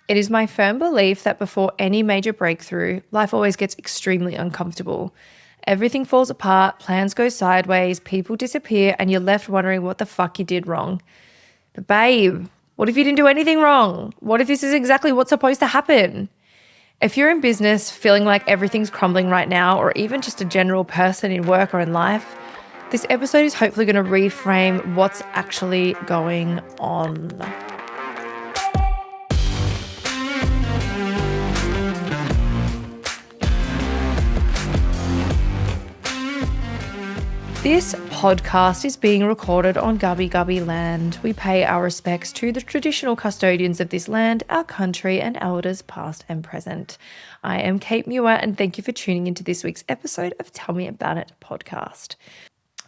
It is my firm belief that before any major breakthrough, life always gets extremely uncomfortable. Everything falls apart, plans go sideways, people disappear, and you're left wondering what the fuck you did wrong. But babe, what if you didn't do anything wrong? What if this is exactly what's supposed to happen? If you're in business feeling like everything's crumbling right now, or even just a general person in work or in life, this episode is hopefully going to reframe what's actually going on. This podcast is being recorded on Gubbi Gubbi land. We pay our respects to the traditional custodians of this land, our country, and elders past and present. I am Cait Muir, and thank you for tuning into this week's episode of Tell Me About It podcast.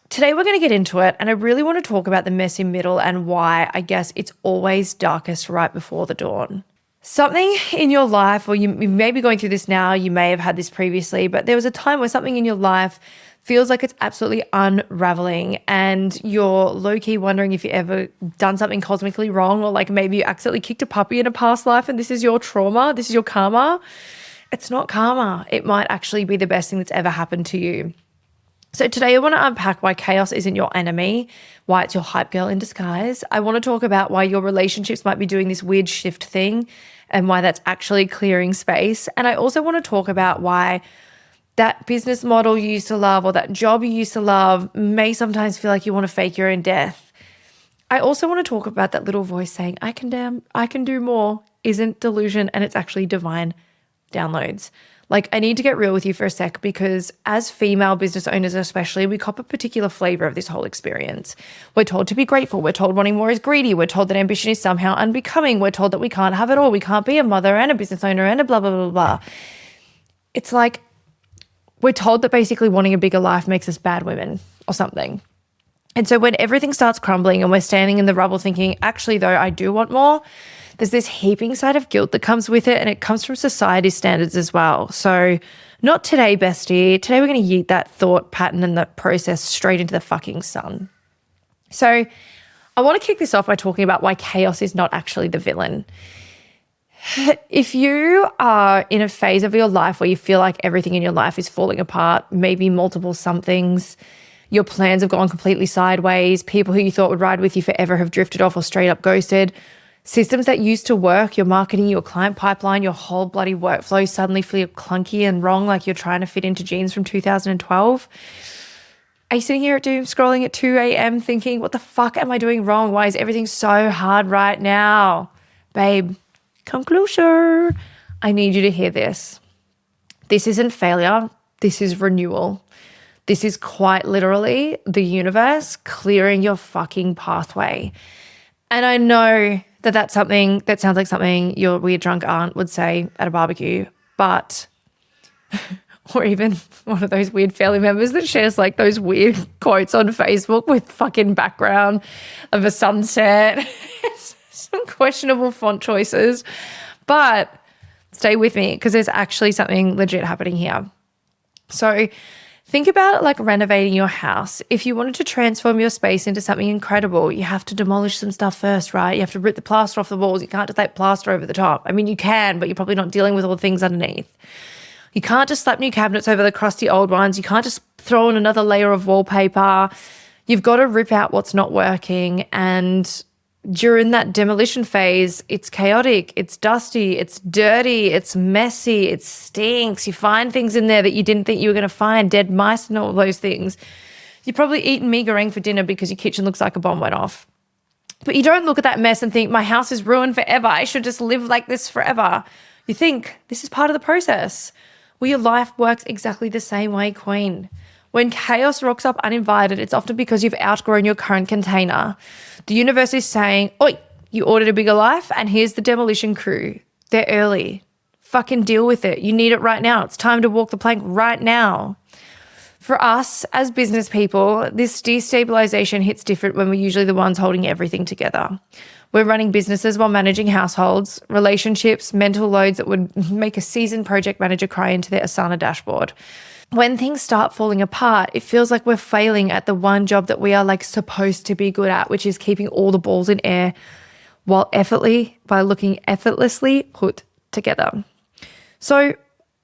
Today we're going to get into it, and I really want to talk about the messy middle and why I guess it's always darkest right before the dawn. Something in your life, or you may be going through this now, you may have had this previously, but there was a time where something in your life feels like it's absolutely unraveling and you're low-key wondering if you ever done something cosmically wrong, or like maybe you accidentally kicked a puppy in a past life and this is your trauma, this is your karma. It's not karma. It might actually be the best thing that's ever happened to you. So today I want to unpack why chaos isn't your enemy, why it's your hype girl in disguise. I want to talk about why your relationships might be doing this weird shift thing and why that's actually clearing space. And I also want to talk about why that business model you used to love or that job you used to love may sometimes feel like you want to fake your own death. I also want to talk about that little voice saying, I can do more, isn't delusion, and it's actually divine downloads. Like, I need to get real with you for a sec, because as female business owners especially, we cop a particular flavor of this whole experience. We're told to be grateful. We're told wanting more is greedy. We're told that ambition is somehow unbecoming. We're told that we can't have it all. We can't be a mother and a business owner and a blah, blah, blah, blah. It's like we're told that basically wanting a bigger life makes us bad women or something. And so when everything starts crumbling and we're standing in the rubble thinking, actually, though, I do want more, there's this heaping side of guilt that comes with it, and it comes from society's standards as well. So not today, bestie. Today we're going to yeet that thought pattern and that process straight into the fucking sun. So I want to kick this off by talking about why chaos is not actually the villain. If you are in a phase of your life where you feel like everything in your life is falling apart, maybe multiple somethings, your plans have gone completely sideways, people who you thought would ride with you forever have drifted off or straight up ghosted, systems that used to work, your marketing, your client pipeline, your whole bloody workflow suddenly feel clunky and wrong, like you're trying to fit into jeans from 2012. Are you sitting here at doom scrolling at 2 a.m. thinking, what the fuck am I doing wrong? Why is everything so hard right now? Babe, come closer. I need you to hear this. This isn't failure. This is renewal. This is quite literally the universe clearing your fucking pathway. And I know that that's something that sounds like something your weird drunk aunt would say at a barbecue, but, or even one of those weird family members that shares like those weird quotes on Facebook with fucking background of a sunset. Some questionable font choices, but stay with me because there's actually something legit happening here. So think about it like renovating your house. If you wanted to transform your space into something incredible, you have to demolish some stuff first, right? You have to rip the plaster off the walls. You can't just like plaster over the top. I mean, you can, but you're probably not dealing with all the things underneath. You can't just slap new cabinets over the crusty old ones. You can't just throw in another layer of wallpaper. You've got to rip out what's not working, and during that demolition phase, it's chaotic, it's dusty, it's dirty, it's messy, it stinks. You find things in there that you didn't think you were going to find, dead mice and all those things. You've probably eaten mee goreng for dinner because your kitchen looks like a bomb went off. But you don't look at that mess and think, my house is ruined forever. I should just live like this forever. You think, this is part of the process. Well, your life works exactly the same way, queen. When chaos rocks up uninvited, it's often because you've outgrown your current container. The universe is saying, oi, you ordered a bigger life and here's the demolition crew. They're early. Fucking deal with it. You need it right now. It's time to walk the plank right now. For us as business people, this destabilization hits different when we're usually the ones holding everything together. We're running businesses while managing households, relationships, mental loads that would make a seasoned project manager cry into their Asana dashboard. When things start falling apart, it feels like we're failing at the one job that we are like supposed to be good at, which is keeping all the balls in air by looking effortlessly put together. So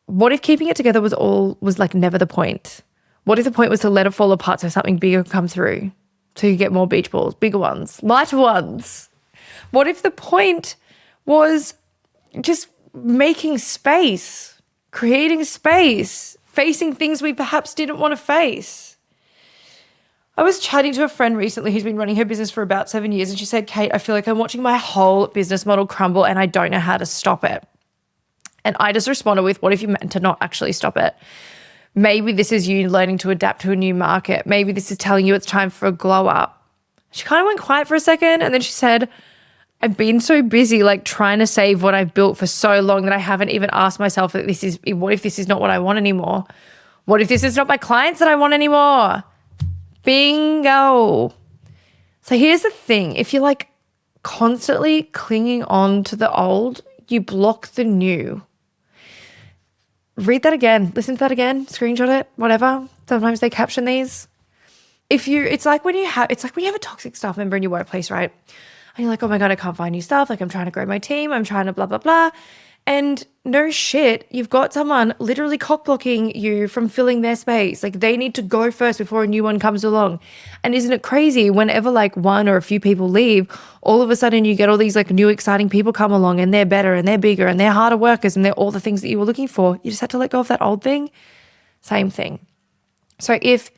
what if keeping it together was like never the point? What if the point was to let it fall apart so something bigger could come through? So you get more beach balls, bigger ones, lighter ones. What if the point was just making space, creating space, facing things we perhaps didn't want to face? I was chatting to a friend recently who's been running her business for about 7 years, and she said, Cait, I feel like I'm watching my whole business model crumble and I don't know how to stop it. And I just responded with, what if you meant to not actually stop it? Maybe this is you learning to adapt to a new market. Maybe this is telling you it's time for a glow up. She kind of went quiet for a second, and then she said, I've been so busy like trying to save what I've built for so long that I haven't even asked myself what if this is not what I want anymore? What if this is not my clients that I want anymore? Bingo. So here's the thing. If you're like constantly clinging on to the old, you block the new. Read that again. Listen to that again. Screenshot it. Whatever. Sometimes they caption these. It's like when you have a toxic staff member in your workplace, right? And you're like, oh my God, I can't find new stuff. Like I'm trying to grow my team. I'm trying to blah, blah, blah. And no shit, you've got someone literally cock blocking you from filling their space. Like they need to go first before a new one comes along. And isn't it crazy whenever like one or a few people leave, all of a sudden you get all these like new exciting people come along and they're better and they're bigger and they're harder workers and they're all the things that you were looking for. You just had to let go of that old thing. Same thing. So if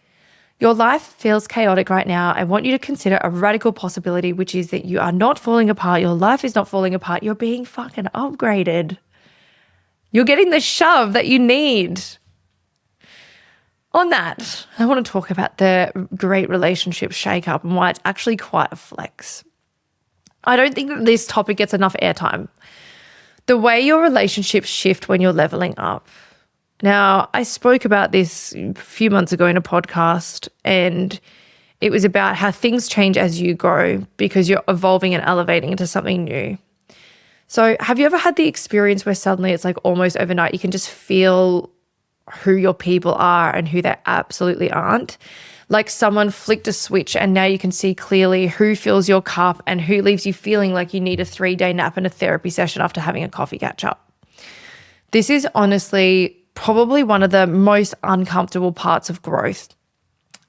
your life feels chaotic right now, I want you to consider a radical possibility, which is that you are not falling apart. Your life is not falling apart. You're being fucking upgraded. You're getting the shove that you need. On that, I want to talk about the great relationship shakeup and why it's actually quite a flex. I don't think that this topic gets enough airtime. The way your relationships shift when you're leveling up. Now, I spoke about this a few months ago in a podcast, and it was about how things change as you grow because you're evolving and elevating into something new. So have you ever had the experience where suddenly it's like almost overnight you can just feel who your people are and who they absolutely aren't? Like someone flicked a switch and now you can see clearly who fills your cup and who leaves you feeling like you need a 3-day nap and a therapy session after having a coffee catch up. This is honestly probably one of the most uncomfortable parts of growth.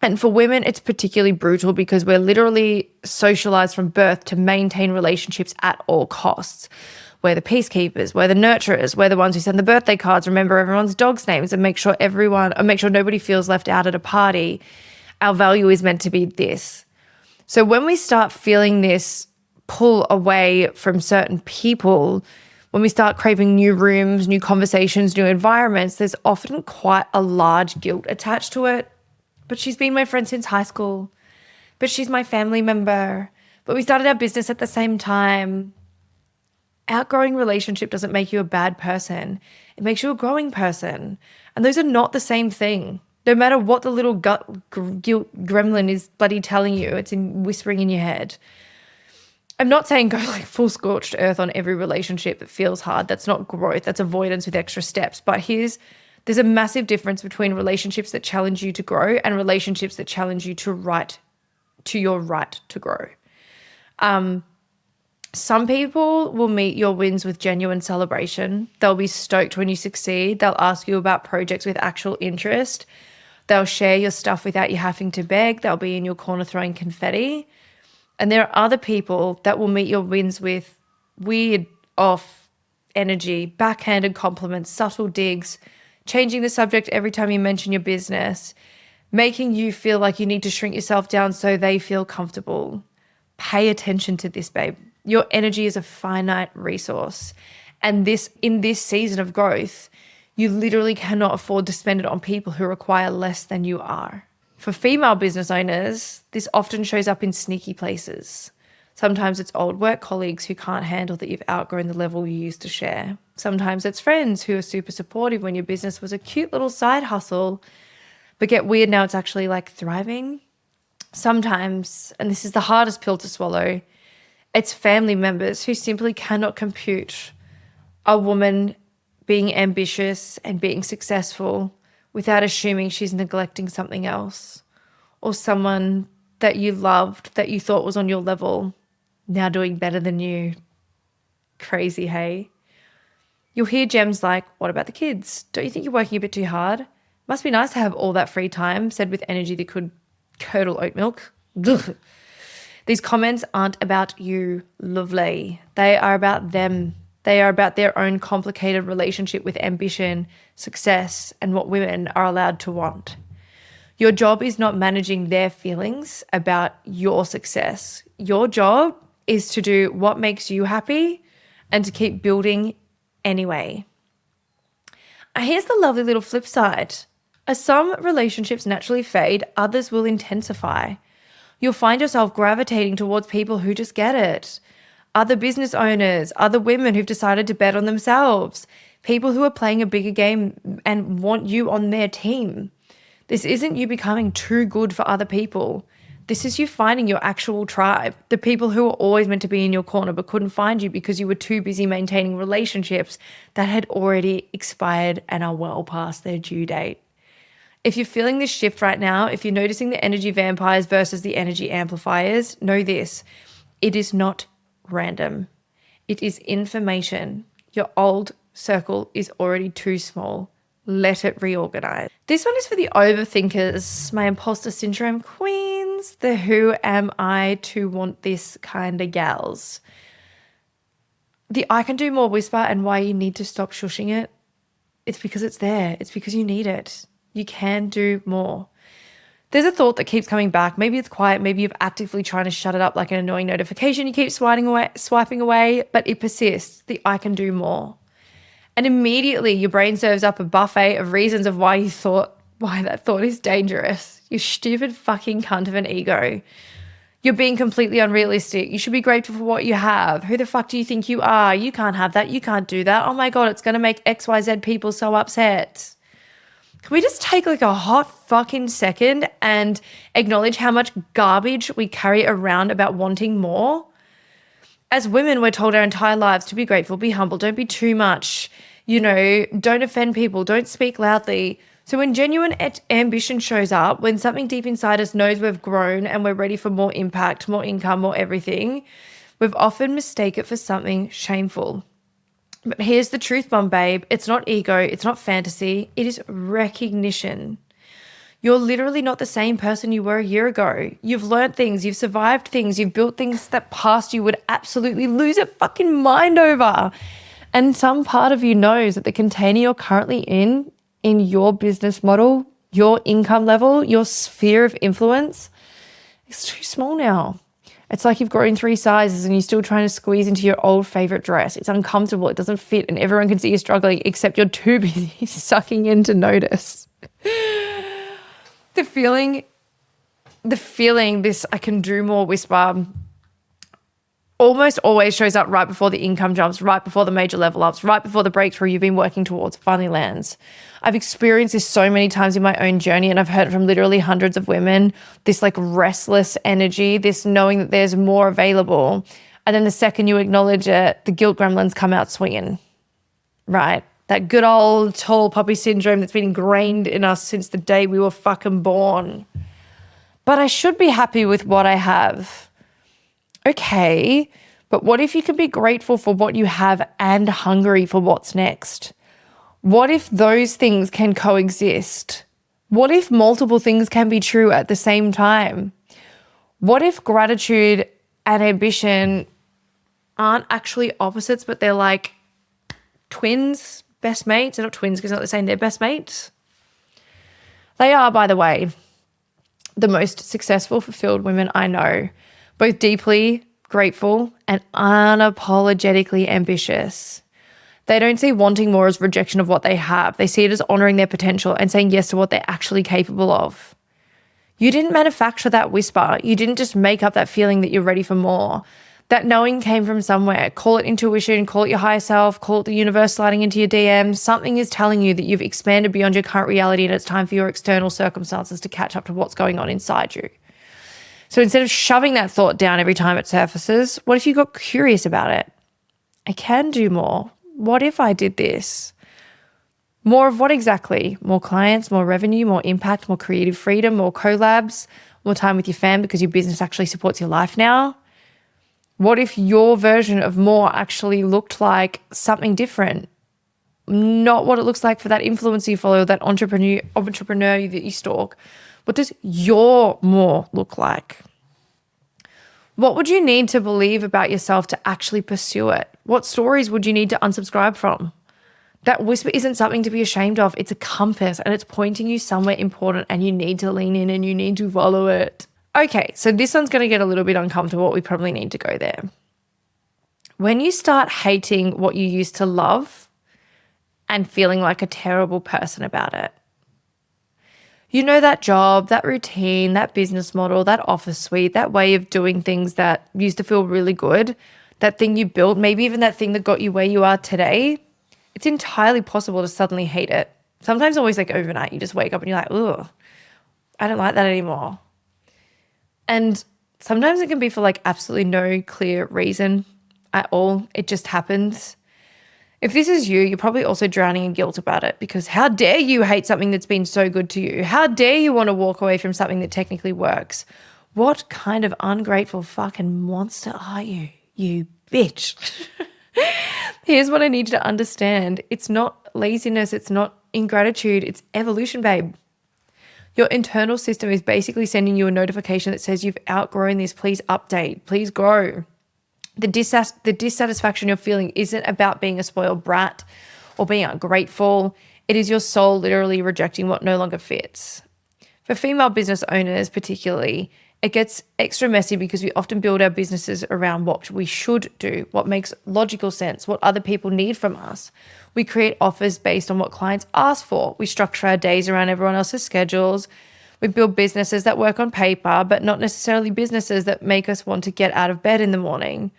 And for women, it's particularly brutal because we're literally socialized from birth to maintain relationships at all costs. We're the peacekeepers, we're the nurturers, we're the ones who send the birthday cards, remember everyone's dogs' names and make sure nobody feels left out at a party. Our value is meant to be this. So when we start feeling this pull away from certain people, when we start craving new rooms, new conversations, new environments, there's often quite a large guilt attached to it. But she's been my friend since high school. But she's my family member. But we started our business at the same time. Outgrowing relationship doesn't make you a bad person. It makes you a growing person. And those are not the same thing. No matter what the little guilt gremlin is bloody telling you, it's whispering in your head. I'm not saying go like full scorched earth on every relationship that feels hard. That's not growth. That's avoidance with extra steps. But there's a massive difference between relationships that challenge you to grow and relationships that challenge you to your right to grow. Some people will meet your wins with genuine celebration. They'll be stoked when you succeed. They'll ask you about projects with actual interest. They'll share your stuff without you having to beg. They'll be in your corner throwing confetti. And there are other people that will meet your wins with weird off energy, backhanded compliments, subtle digs, changing the subject every time you mention your business, making you feel like you need to shrink yourself down so they feel comfortable. Pay attention to this, babe. Your energy is a finite resource. And in this season of growth, you literally cannot afford to spend it on people who require less than you are. For female business owners, this often shows up in sneaky places. Sometimes it's old work colleagues who can't handle that you've outgrown the level you used to share. Sometimes it's friends who are super supportive when your business was a cute little side hustle, but get weird now it's actually like thriving. Sometimes, and this is the hardest pill to swallow, it's family members who simply cannot compute a woman being ambitious and being successful without assuming she's neglecting something else, or someone that you loved, that you thought was on your level, now doing better than you. Crazy, hey? You'll hear gems like, what about the kids? Don't you think you're working a bit too hard? Must be nice to have all that free time, said with energy that could curdle oat milk. Ugh. These comments aren't about you, lovely. They are about them. They are about their own complicated relationship with ambition, success, and what women are allowed to want. Your job is not managing their feelings about your success. Your job is to do what makes you happy and to keep building anyway. Here's the lovely little flip side. As some relationships naturally fade, others will intensify. You'll find yourself gravitating towards people who just get it. Other business owners, other women who've decided to bet on themselves, people who are playing a bigger game and want you on their team. This isn't you becoming too good for other people. This is you finding your actual tribe, the people who were always meant to be in your corner but couldn't find you because you were too busy maintaining relationships that had already expired and are well past their due date. If you're feeling this shift right now, if you're noticing the energy vampires versus the energy amplifiers, know this: it is not random. It is information. Your old circle is already too small. Let it reorganize. This one is for the overthinkers, my imposter syndrome queens, the who am I to want this kind of gals. The I can do more whisper and why you need to stop shushing it. It's because it's there. It's because you need it. You can do more. There's a thought that keeps coming back. Maybe it's quiet. Maybe you're actively trying to shut it up like an annoying notification. You keep swiping away, but it persists. The I can do more. And immediately your brain serves up a buffet of reasons of why that thought is dangerous. You stupid fucking cunt of an ego. You're being completely unrealistic. You should be grateful for what you have. Who the fuck do you think you are? You can't have that. You can't do that. Oh my God, it's going to make XYZ people so upset. Can we just take like a hot fucking second and acknowledge how much garbage we carry around about wanting more? As women, we're told our entire lives to be grateful, be humble, don't be too much, don't offend people, don't speak loudly. So when genuine ambition shows up, when something deep inside us knows we've grown and we're ready for more impact, more income, more everything, we've often mistaken it for something shameful. But here's the truth bomb, babe. It's not ego. It's not fantasy. It is recognition. You're literally not the same person you were a year ago. You've learned things. You've survived things. You've built things that past you would absolutely lose a fucking mind over. And some part of you knows that the container you're currently in your business model, your income level, your sphere of influence, is too small now. It's like you've grown 3 sizes and you're still trying to squeeze into your old favorite dress. It's uncomfortable. It doesn't fit and everyone can see you struggling except you're too busy sucking in to notice. The feeling, this I can do more whisper almost always shows up right before the income jumps, right before the major level ups, right before the breakthrough you've been working towards finally lands. I've experienced this so many times in my own journey, and I've heard it from literally hundreds of women, this like restless energy, this knowing that there's more available. And then the second you acknowledge it, the guilt gremlins come out swinging, right? That good old tall poppy syndrome that's been ingrained in us since the day we were fucking born. But I should be happy with what I have. Okay, but what if you can be grateful for what you have and hungry for what's next? What if those things can coexist? What if multiple things can be true at the same time? What if gratitude and ambition aren't actually opposites, but they're like twins, best mates? They're not twins because they're not the same, they're best mates. They are, by the way, the most successful, fulfilled women I know. Both deeply grateful and unapologetically ambitious. They don't see wanting more as rejection of what they have. They see it as honoring their potential and saying yes to what they're actually capable of. You didn't manufacture that whisper. You didn't just make up that feeling that you're ready for more. That knowing came from somewhere. Call it intuition, call it your higher self, call it the universe sliding into your DMs. Something is telling you that you've expanded beyond your current reality and it's time for your external circumstances to catch up to what's going on inside you. So instead of shoving that thought down every time it surfaces, what if you got curious about it? I can do more. What if I did this? More of what exactly? More clients, more revenue, more impact, more creative freedom, more collabs, more time with your fam because your business actually supports your life now? What if your version of more actually looked like something different? Not what it looks like for that influencer you follow, that entrepreneur that you stalk. What does your more look like? What would you need to believe about yourself to actually pursue it? What stories would you need to unsubscribe from? That whisper isn't something to be ashamed of. It's a compass and it's pointing you somewhere important, and you need to lean in and you need to follow it. Okay, so this one's going to get a little bit uncomfortable. We probably need to go there. When you start hating what you used to love and feeling like a terrible person about it. You know, that job, that routine, that business model, that office suite, that way of doing things that used to feel really good, that thing you built, maybe even that thing that got you where you are today, it's entirely possible to suddenly hate it. Sometimes always like overnight, you just wake up and you're like, ugh, I don't like that anymore. And sometimes it can be for like absolutely no clear reason at all. It just happens. If this is you, you're probably also drowning in guilt about it, because how dare you hate something that's been so good to you? How dare you want to walk away from something that technically works? What kind of ungrateful fucking monster are you, you bitch? Here's what I need you to understand. It's not laziness. It's not ingratitude. It's evolution, babe. Your internal system is basically sending you a notification that says you've outgrown this. Please update. Please grow. The dissatisfaction you're feeling isn't about being a spoiled brat or being ungrateful. It is your soul literally rejecting what no longer fits. For female business owners particularly, it gets extra messy because we often build our businesses around what we should do, what makes logical sense, what other people need from us. We create offers based on what clients ask for. We structure our days around everyone else's schedules. We build businesses that work on paper, but not necessarily businesses that make us want to get out of bed in the morning.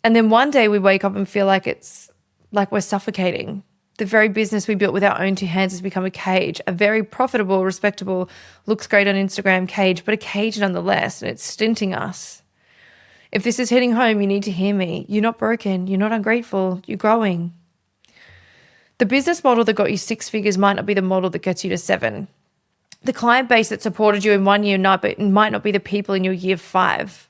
And then one day we wake up and feel like it's like we're suffocating. The very business we built with our own two hands has become a cage, a very profitable, respectable, looks great on Instagram cage, but a cage nonetheless, and it's stinting us. If this is hitting home, you need to hear me. You're not broken. You're not ungrateful. You're growing. The business model that got you 6 figures might not be the model that gets you to 7. The client base that supported you in 1 year might not be the people in your year 5.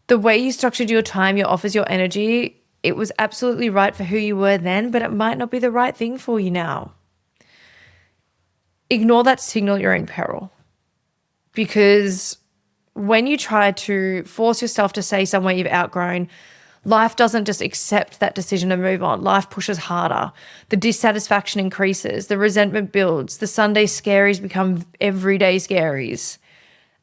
The way you structured your time, your offers, your energy, it was absolutely right for who you were then, but it might not be the right thing for you now. Ignore that signal you're in peril. Because when you try to force yourself to stay somewhere you've outgrown, life doesn't just accept that decision and move on. Life pushes harder. The dissatisfaction increases. The resentment builds. The Sunday scaries become everyday scaries.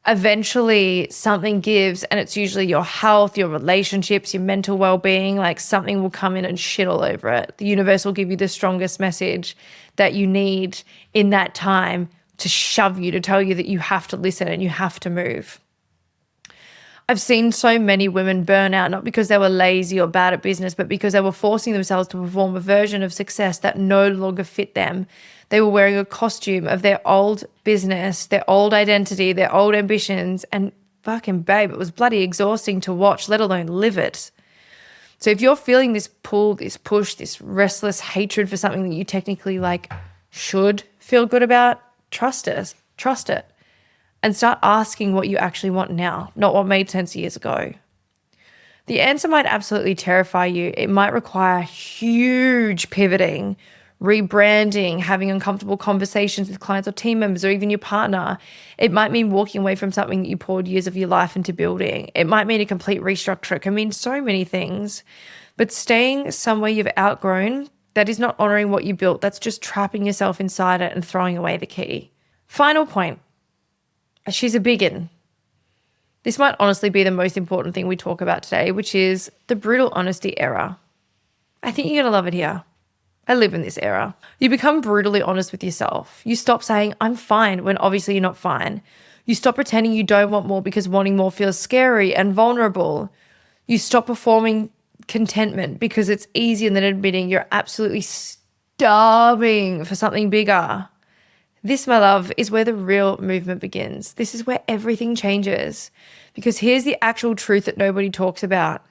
Eventually something gives, and it's usually your health, your relationships, your mental well-being. Like something will come in and shit all over it. The universe will give you the strongest message that you need in that time to shove you, to tell you that you have to listen and you have to move. I've seen so many women burn out, not because they were lazy or bad at business, but because they were forcing themselves to perform a version of success that no longer fit them. They were wearing a costume of their old business, their old identity, their old ambitions, and fucking babe, it was bloody exhausting to watch, let alone live it. So if you're feeling this pull, this push, this restless hatred for something that you technically like should feel good about, trust it. And start asking what you actually want now, not what made sense years ago. The answer might absolutely terrify you. It might require huge pivoting, rebranding, having uncomfortable conversations with clients or team members or even your partner. It might mean walking away from something that you poured years of your life into building. It might mean a complete restructure. It can mean so many things. But staying somewhere you've outgrown, that is not honoring what you built. That's just trapping yourself inside it and throwing away the key. Final point. She's a biggin. This might honestly be the most important thing we talk about today, which is the brutal honesty era. I think you're going to love it here. I live in this era. You become brutally honest with yourself. You stop saying, I'm fine, when obviously you're not fine. You stop pretending you don't want more because wanting more feels scary and vulnerable. You stop performing contentment because it's easier than admitting you're absolutely starving for something bigger. This, my love, is where the real movement begins. This is where everything changes. Because here's the actual truth that nobody talks about.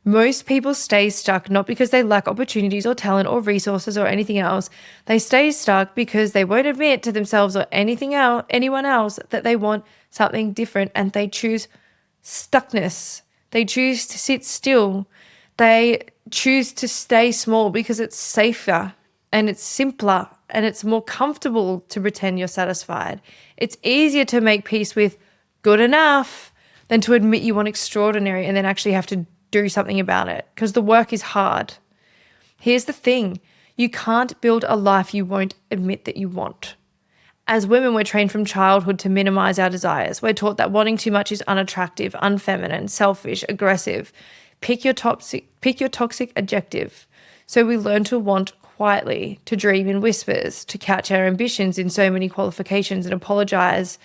Most people stay stuck not because they lack opportunities or talent or resources or anything else. They stay stuck because they won't admit to themselves or anyone else that they want something different, and they choose stuckness. They choose to sit still. They choose to stay small because it's safer and it's simpler and it's more comfortable to pretend you're satisfied. It's easier to make peace with good enough than to admit you want extraordinary and then actually have to do something about it, because the work is hard. Here's the thing. You can't build a life you won't admit that you want. As women, we're trained from childhood to minimize our desires. We're taught that wanting too much is unattractive, unfeminine, selfish, aggressive. Pick your toxic adjective. So we learn to want quietly, to dream in whispers, to catch our ambitions in so many qualifications and apologize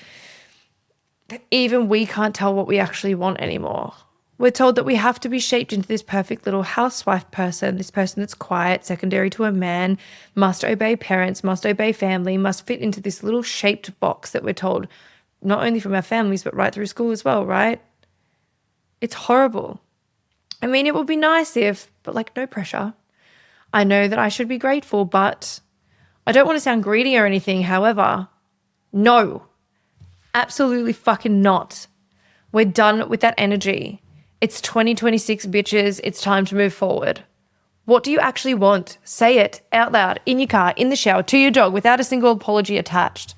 that even we can't tell what we actually want anymore. We're told that we have to be shaped into this perfect little housewife person, this person that's quiet, secondary to a man, must obey parents, must obey family, must fit into this little shaped box that we're told, not only from our families, but right through school as well, right? It's horrible. I mean, it would be nice if, but like no pressure. I know that I should be grateful, but I don't want to sound greedy or anything. However, no, absolutely fucking not. We're done with that energy. It's 2026, bitches. It's time to move forward. What do you actually want? Say it out loud, in your car, in the shower, to your dog, without a single apology attached.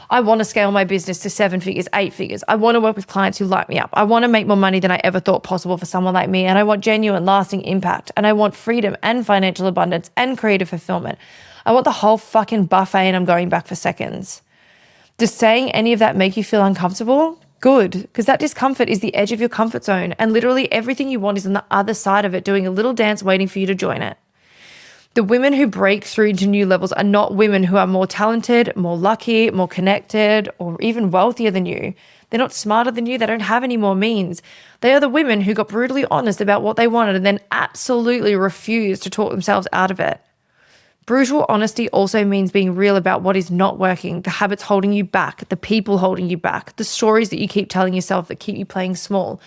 I want to scale my business to 7 figures, 8 figures. I want to work with clients who light me up. I want to make more money than I ever thought possible for someone like me. And I want genuine, lasting impact. And I want freedom and financial abundance and creative fulfillment. I want the whole fucking buffet, and I'm going back for seconds. Does saying any of that make you feel uncomfortable? Good, because that discomfort is the edge of your comfort zone, and literally everything you want is on the other side of it, doing a little dance waiting for you to join it. The women who break through into new levels are not women who are more talented, more lucky, more connected, or even wealthier than you. They're not smarter than you. They don't have any more means. They are the women who got brutally honest about what they wanted and then absolutely refused to talk themselves out of it. Brutal honesty also means being real about what is not working, the habits holding you back, the people holding you back, the stories that you keep telling yourself that keep you playing small,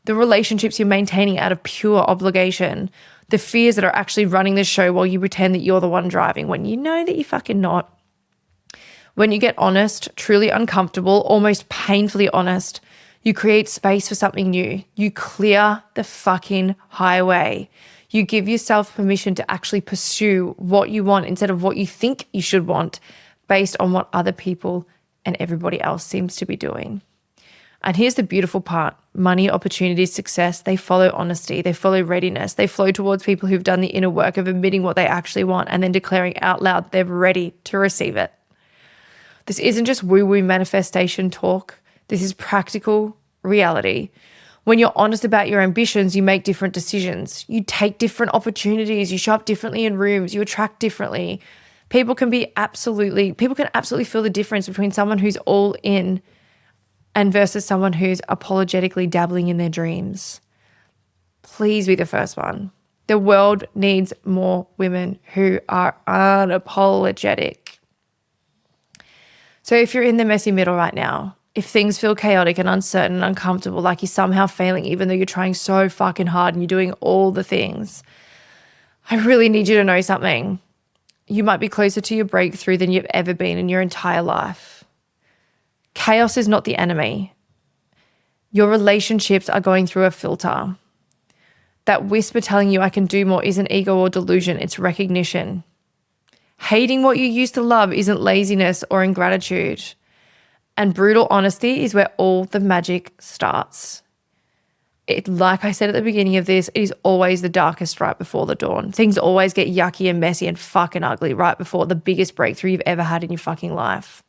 the relationships you're maintaining out of pure obligation, the fears that are actually running the show while you pretend that you're the one driving when you know that you're fucking not. When you get honest, truly uncomfortable, almost painfully honest, you create space for something new. You clear the fucking highway. You give yourself permission to actually pursue what you want instead of what you think you should want based on what other people and everybody else seems to be doing. And here's the beautiful part. Money, opportunities, success, they follow honesty. They follow readiness. They flow towards people who've done the inner work of admitting what they actually want and then declaring out loud they're ready to receive it. This isn't just woo-woo manifestation talk. This is practical reality. When you're honest about your ambitions, you make different decisions. You take different opportunities. You show up differently in rooms. You attract differently. People can absolutely feel the difference between someone who's all in and versus someone who's apologetically dabbling in their dreams. Please be the first one. The world needs more women who are unapologetic. So if you're in the messy middle right now, if things feel chaotic and uncertain and uncomfortable, like you're somehow failing even though you're trying so fucking hard and you're doing all the things, I really need you to know something. You might be closer to your breakthrough than you've ever been in your entire life. Chaos is not the enemy. Your relationships are going through a filter. That whisper telling you I can do more isn't ego or delusion, it's recognition. Hating what you used to love isn't laziness or ingratitude. And brutal honesty is where all the magic starts. Like I said at the beginning of this, it is always the darkest right before the dawn. Things always get yucky and messy and fucking ugly right before the biggest breakthrough you've ever had in your fucking life.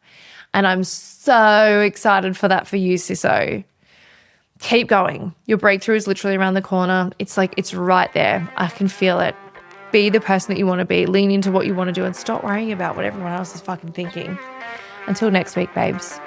And I'm so excited for that for you, sisso. Keep going. Your breakthrough is literally around the corner. It's right there. I can feel it. Be the person that you want to be. Lean into what you want to do and stop worrying about what everyone else is fucking thinking. Until next week, babes.